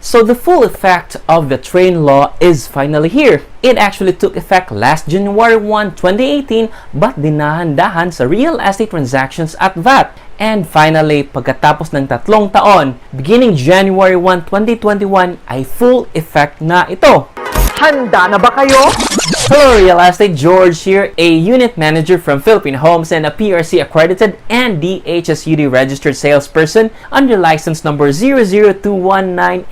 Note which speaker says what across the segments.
Speaker 1: So the full effect of the train law is finally here. It actually took effect last January 1, 2018 but dinahandahan sa real estate transactions at VAT. And finally, pagkatapos ng 3 taon, beginning January 1, 2021 ay full effect na ito.
Speaker 2: Handa na ba kayo?
Speaker 1: Hello Real Estate, George here, a unit manager from Philippine Homes and a PRC accredited and DHSUD registered salesperson under license number 0021980.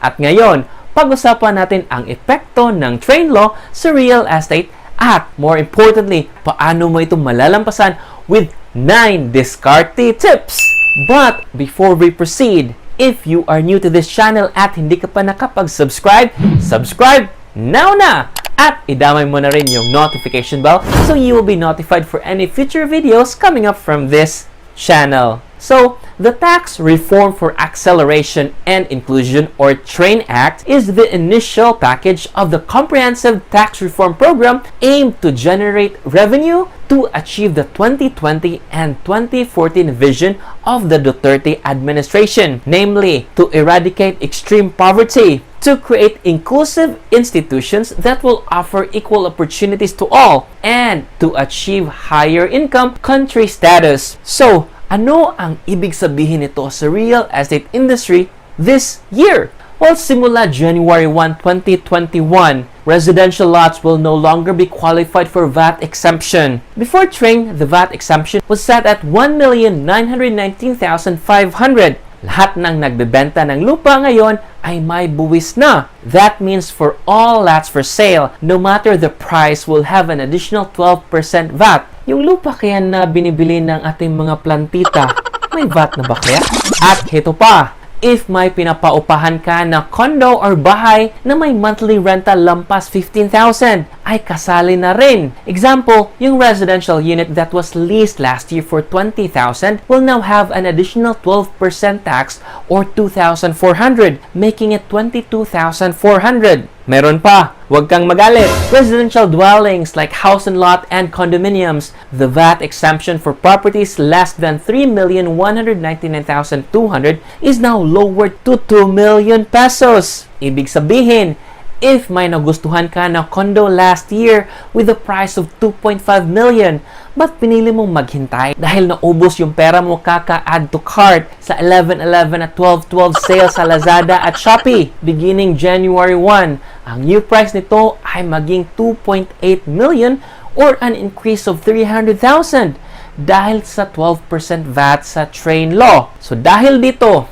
Speaker 1: At ngayon, pag-usapan natin ang epekto ng train law sa real estate at more importantly, paano mo ito malalampasan with 9 Diskarte tips. But before we proceed, if you are new to this channel at hindi ka pa nakapag-subscribe, subscribe now na! At idamay mo na rin yung notification bell so you will be notified for any future videos coming up from this channel. So, the Tax Reform for Acceleration and Inclusion or TRAIN Act is the initial package of the Comprehensive Tax Reform Program aimed to generate revenue to achieve the 2020 and 2014 vision of the Duterte administration, namely to eradicate extreme poverty, to create inclusive institutions that will offer equal opportunities to all, and to achieve higher income country status. So, ano ang ibig sabihin nito sa real estate industry this year? Well, simula January 1, 2021, residential lots will no longer be qualified for VAT exemption. Before TRAIN, the VAT exemption was set at 1,919,500. Lahat ng nagbebenta ng lupa ngayon ay may buwis na. That means for all lots for sale, no matter the price, will have an additional 12% VAT. Yung lupa kaya na binibili ng ating mga plantita, may VAT na ba kaya? At ito pa, if may pinapaupahan ka na condo or bahay na may monthly rental lampas 15,000, ay kasali na rin. Example, yung residential unit that was leased last year for 20,000 will now have an additional 12% tax or 2,400, making it 22,400. Meron pa, huwag kang magalit. Residential dwellings like house and lot and condominiums, the VAT exemption for properties less than 3,199,200 is now lowered to 2 million pesos. Ibig sabihin, if may nagustuhan ka na condo last year with a price of 2.5 million, but pinili mong maghintay dahil naubos yung pera mo kaka-add to cart sa 11/11 at 12/12 sale sa Lazada at Shopee beginning January 1, ang new price nito ay maging 2.8 million or an increase of 300,000 dahil sa 12% VAT sa train law. So dahil dito,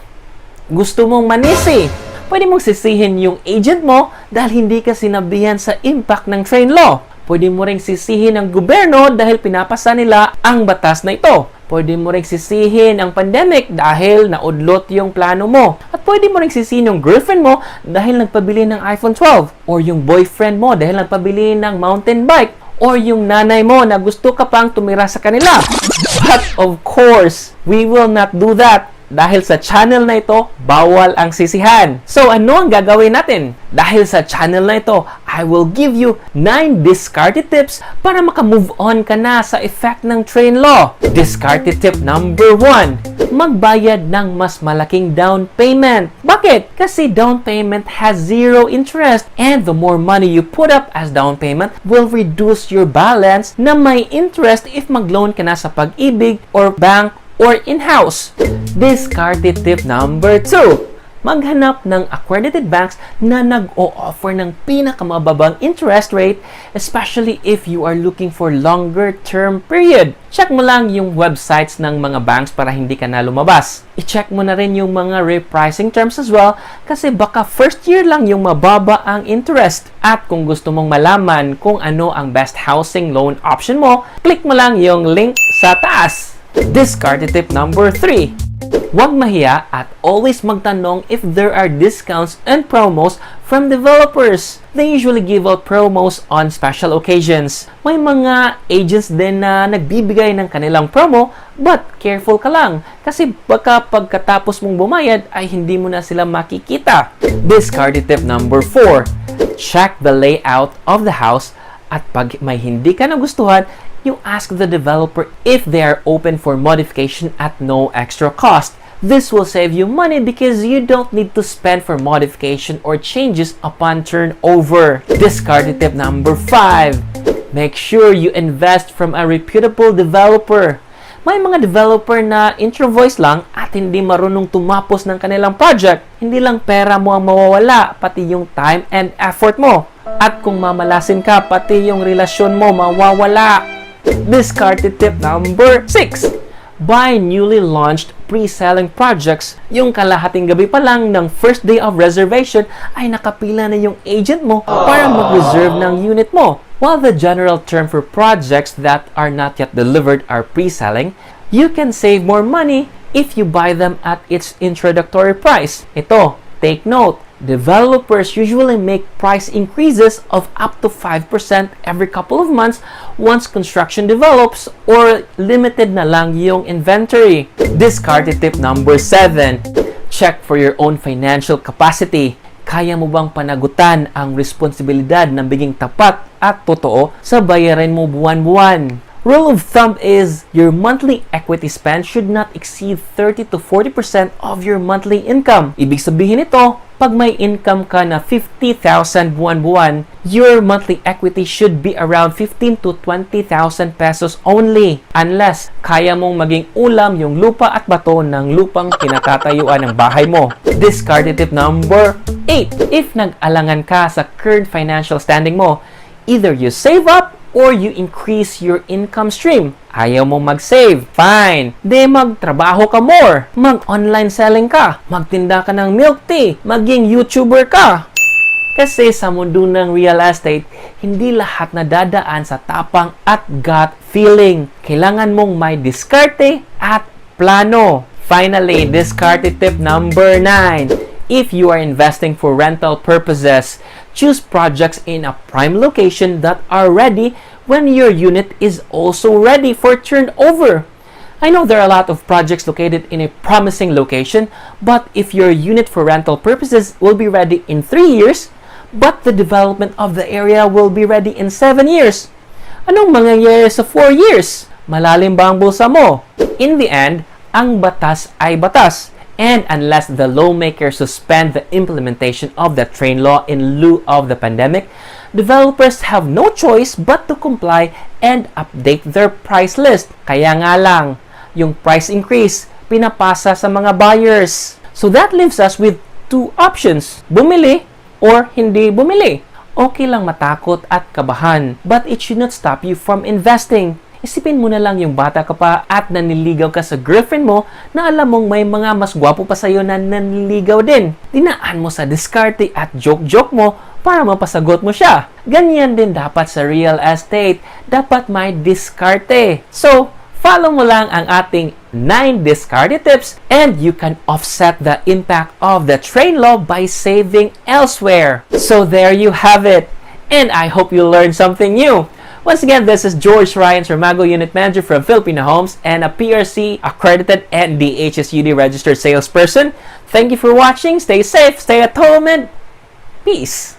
Speaker 1: gusto mong manisi, pwede mong sisihin yung agent mo dahil hindi ka sinabihan sa impact ng train law. Pwede mo ring sisihin ang gobyerno dahil pinapasa nila ang batas na ito. Pwede mo ring sisihin ang pandemic dahil naudlot yung plano mo. At pwede mo ring sisihin yung girlfriend mo dahil nagpabili ng iPhone 12. Or yung boyfriend mo dahil nagpabili ng mountain bike. Or yung nanay mo na gusto ka pang tumira sa kanila. But of course, we will not do that. Dahil sa channel na ito, bawal ang sisihan. So ano ang gagawin natin? Dahil sa channel na ito, I will give you 9 Diskarte tips para makamove on ka na sa effect ng train law. Diskarte tip number 1, magbayad ng mas malaking down payment. Bakit? Kasi down payment has 0 interest and the more money you put up as down payment will reduce your balance na may interest if mag-loan ka na sa Pag-ibig or bank or in-house. Diskarte tip number 2, maghanap ng accredited banks na nag-o-offer ng pinakamababang interest rate, especially if you are looking for longer term period. Check mo lang yung websites ng mga banks para hindi ka na lumabas. I-check mo na rin yung mga repricing terms as well kasi baka first year lang yung mababa ang interest. At kung gusto mong malaman kung ano ang best housing loan option mo, click mo lang yung link sa taas. Diskarte tip number 3, huwag mahiya at always magtanong if there are discounts and promos from developers. They usually give out promos on special occasions. May mga agents din na nagbibigay ng kanilang promo, but careful ka lang kasi baka pagkatapos mong bumayad ay hindi mo na sila makikita. Diskarte tip number 4, check the layout of the house at pag may hindi ka nagustuhan, you ask the developer if they are open for modification at no extra cost. This will save you money because you don't need to spend for modification or changes upon turnover. Discard tip number 5. Make sure you invest from a reputable developer. May mga developer na intro voice lang at hindi marunong tumapos ng kanilang project. Hindi lang pera mo ang mawawala, pati yung time and effort mo. At kung mamalasin ka, pati yung relasyon mo mawawala. Discard tip number 6. Buy newly launched pre-selling projects. Yung kalahating gabi pa lang ng first day of reservation ay nakapila na yung agent mo para mag-reserve ng unit mo. While the general term for projects that are not yet delivered are pre-selling, you can save more money if you buy them at its introductory price. Ito, take note. Developers usually make price increases of up to 5% every couple of months once construction develops or limited na lang yung inventory. Discard tip number 7. Check for your own financial capacity. Kaya mo bang panagutan ang responsibilidad ng biging tapat at totoo sa bayarin mo buwan-buwan? Rule of thumb is your monthly equity spend should not exceed 30 to 40% of your monthly income. Ibig sabihin ito, pag may income ka na 50,000 buwan-buwan, your monthly equity should be around 15 to 20,000 pesos only. Unless kaya mong maging ulam yung lupa at bato ng lupang kinakatayuan ng bahay mo. Discard tip number 8. If nag-alangan ka sa current financial standing mo, either you save up or you increase your income stream. Ayaw mo mag-save? Fine. Di magtrabaho ka more. Mag-online selling ka. Magtinda ka ng milk tea. Maging YouTuber ka. Kasi sa mundo ng real estate, hindi lahat nadadaan sa tapang at gut feeling. Kailangan mong may diskarte at plano. Finally, discarte tip number 9. If you are investing for rental purposes, choose projects in a prime location that are ready when your unit is also ready for turnover. I know there are a lot of projects located in a promising location, but if your unit for rental purposes will be ready in 3 years, but the development of the area will be ready in 7 years, anong mangyayari sa 4 years? Malalim ba ang bulsa mo? In the end, ang batas ay batas. And unless the lawmakers suspend the implementation of the train law in lieu of the pandemic, developers have no choice but to comply and update their price list. Kaya nga lang, yung price increase, pinapasa sa mga buyers. So that leaves us with 2 options, bumili or hindi bumili. Okay lang matakot at kabahan, but it should not stop you from investing. Isipin mo na lang yung bata ka pa at naniligaw ka sa girlfriend mo na alam mong may mga mas gwapo pa sa'yo na naniligaw din. Dinaan mo sa diskarte at joke-joke mo para mapasagot mo siya. Ganyan din dapat sa real estate. Dapat may diskarte. So, follow mo lang ang ating 9 discarte tips and you can offset the impact of the train law by saving elsewhere. So, there you have it. And I hope you learned something new. Once again, this is George Ryan, Sarmago Unit Manager from Filipino Homes and a PRC accredited and DHSUD registered salesperson. Thank you for watching. Stay safe, stay at home, and peace.